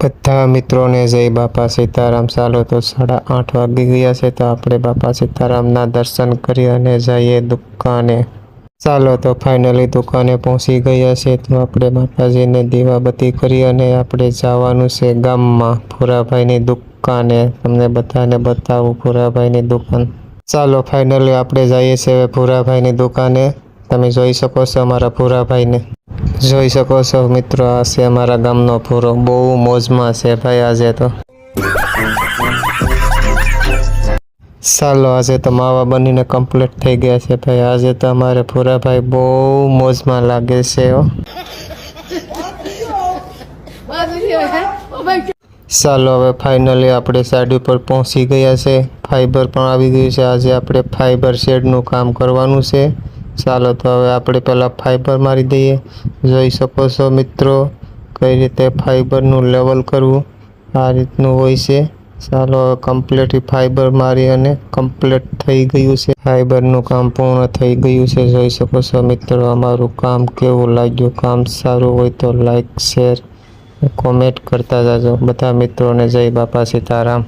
બધા મિત્રોને જય બાપા સીતારામ। ચાલો તો 8:30 વાગી ગયા છે, તો આપણે બાપા સીતારામના દર્શન કરી અને જઈએ દુકાને। ચાલો તો ફાઇનલી દુકાને પહોંચી ગયા છે, તો આપણે માતાજીને દીવાબત્તી કરી અને આપણે જવાનું છે ગામમાં ભૂરાભાઈની દુકાને। તમને બધાને બતાવું ભૂરાભાઈની દુકાન। ચાલો ફાઇનલી આપણે જઈએ છીએ ભૂરાભાઈની દુકાને। તમે જોઈ શકો છો અમારા ભૂરાભાઈને, જોઈ શકો છો મિત્રો, આ છે અમારા ગામનો ભૂરો। બહુ મોજમાં છે ભાઈ આજે તો। ચાલો આજે તો માવા બનીને કમ્પ્લીટ થઈ ગયા છે ભાઈ। આજે તો અમારે ભૂરાભાઈ બહુ મોજમાં લાગે છે હો। ચાલો હવે ફાઇનલી આપણે સાઈડ ઉપર પહોંચી ગયા છે। ફાઈબર પણ આવી ગયું છે। આજે આપણે ફાઈબર શેડનું કામ કરવાનું છે। ચાલો તો હવે આપણે પહેલાં ફાઈબર મારી દઈએ। જોઈ શકો છો મિત્રો કઈ રીતે ફાઈબરનું લેવલ કરવું, આ રીતનું હોય છે। ચાલો હવે કમ્પ્લીટ ફાઈબર મારી અને કમ્પ્લીટ થઈ ગયું છે। ફાઈબરનું કામ પૂર્ણ થઈ ગયું છે। જોઈ શકો છો મિત્રો અમારું કામ કેવું લાગ્યું। કામ સારું હોય તો લાઈક શેર કોમેન્ટ કરતા જાજો। બધા મિત્રોને જય બાપા સીતારામ।